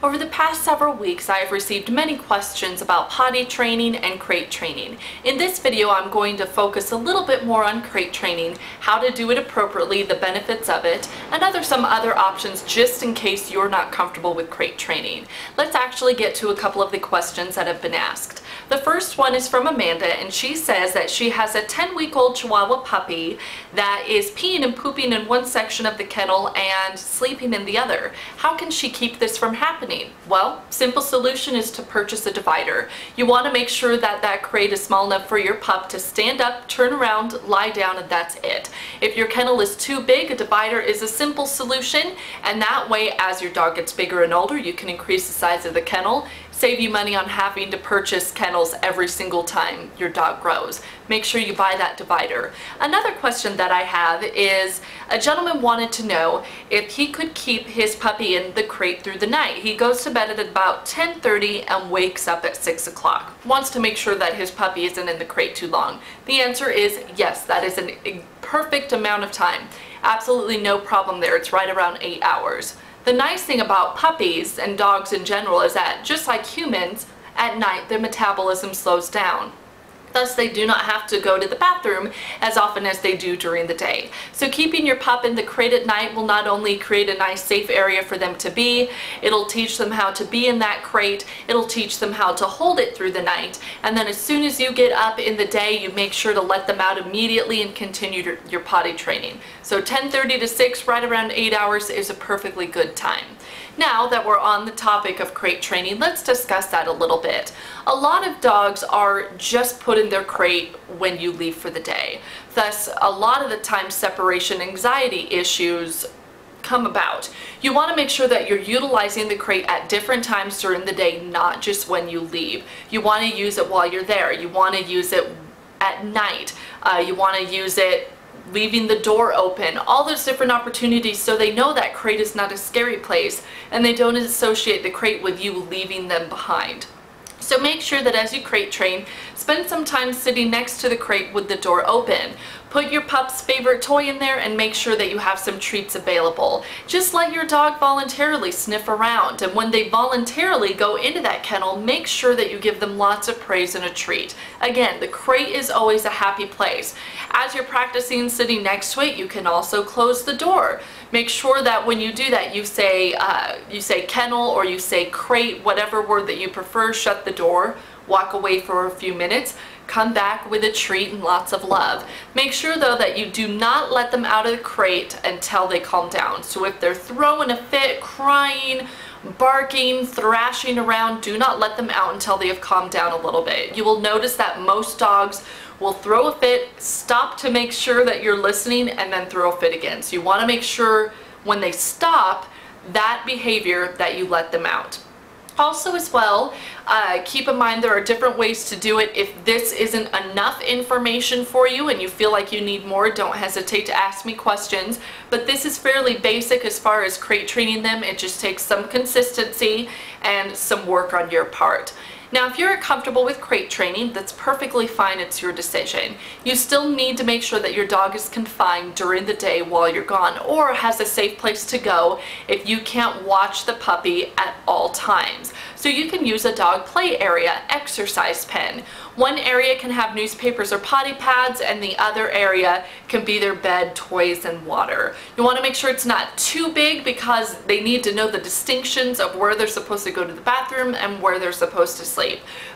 Over the past several weeks, I have received many questions about potty training and crate training. In this video, I'm going to focus a little bit more on crate training, how to do it appropriately, the benefits of it, and some other options just in case you're not comfortable with crate training. Let's actually get to a couple of the questions that have been asked. The first one is from Amanda, and she says that she has a 10-week-old Chihuahua puppy that is peeing and pooping in one section of the kennel and sleeping in the other. How can she keep this from happening? Well, simple solution is to purchase a divider. You want to make sure that that crate is small enough for your pup to stand up, turn around, lie down, and that's it. If your kennel is too big, a divider is a simple solution, and that way, as your dog gets bigger and older, you can increase the size of the kennel, save you money on having to purchase kennels every single time your dog grows. Make sure you buy that divider. Another question that I have is, a gentleman wanted to know if he could keep his puppy in the crate through the night. He goes to bed at about 10:30 and wakes up at 6 o'clock. Wants to make sure that his puppy isn't in the crate too long. The answer is yes, that is a perfect amount of time. Absolutely no problem there. It's right around 8 hours. The nice thing about puppies and dogs in general is that, just like humans, at night their metabolism slows down. Thus, they do not have to go to the bathroom as often as they do during the day. So keeping your pup in the crate at night will not only create a nice safe area for them to be, it'll teach them how to be in that crate, it'll teach them how to hold it through the night, and then as soon as you get up in the day, you make sure to let them out immediately and continue your potty training. So 10:30 to 6, right around 8 hours, is a perfectly good time. Now that we're on the topic of crate training, let's discuss that a little bit. A lot of dogs are just put in their crate when you leave for the day. Thus, a lot of the time separation anxiety issues come about. You want to make sure that you're utilizing the crate at different times during the day, not just when you leave. You want to use it while you're there. You want to use it at night. You want to use it leaving the door open, all those different opportunities, so they know that crate is not a scary place and they don't associate the crate with you leaving them behind. So make sure that as you crate train, spend some time sitting next to the crate with the door open. Put your pup's favorite toy in there and make sure that you have some treats available. Just let your dog voluntarily sniff around, and when they voluntarily go into that kennel, make sure that you give them lots of praise and a treat. Again, the crate is always a happy place. As you're practicing sitting next to it, you can also close the door. Make sure that when you do that, you say kennel or you say crate, whatever word that you prefer, shut the door, walk away for a few minutes, come back with a treat and lots of love. Make sure though that you do not let them out of the crate until they calm down. So if they're throwing a fit, crying, barking, thrashing around, do not let them out until they have calmed down a little bit. You will notice that most dogs will throw a fit, stop to make sure that you're listening, and then throw a fit again. So you want to make sure when they stop that behavior that you let them out. Also as well, keep in mind there are different ways to do it. If this isn't enough information for you and you feel like you need more, don't hesitate to ask me questions. But this is fairly basic as far as crate training them. It just takes some consistency and some work on your part. Now, if you're comfortable with crate training, that's perfectly fine, it's your decision. You still need to make sure that your dog is confined during the day while you're gone, or has a safe place to go if you can't watch the puppy at all times. So you can use a dog play area, exercise pen. One area can have newspapers or potty pads, and the other area can be their bed, toys, and water. You want to make sure it's not too big because they need to know the distinctions of where they're supposed to go to the bathroom and where they're supposed to sleep.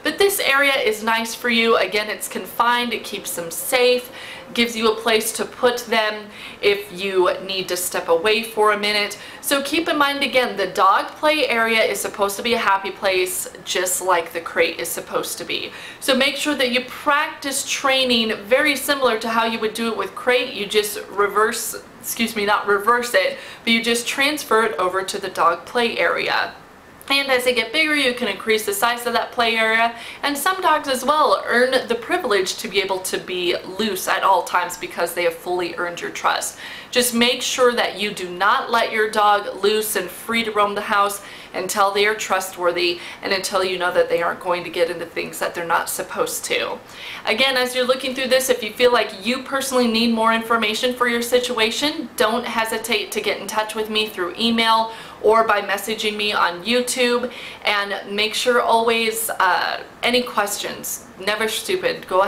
But this area is nice for you. Again, it's confined, it keeps them safe, gives you a place to put them if you need to step away for a minute. So keep in mind, again, the dog play area is supposed to be a happy place, just like the crate is supposed to be. So make sure that you practice training very similar to how you would do it with crate. You just not reverse it, but you just transfer it over to the dog play area. And as they get bigger, you can increase the size of that play area. And some dogs as well earn the privilege to be able to be loose at all times because they have fully earned your trust. Just make sure that you do not let your dog loose and free to roam the house until they are trustworthy and until you know that they aren't going to get into things that they're not supposed to. Again, as you're looking through this, if you feel like you personally need more information for your situation, don't hesitate to get in touch with me through email or by messaging me on YouTube. And make sure always, any questions, never stupid, go ahead.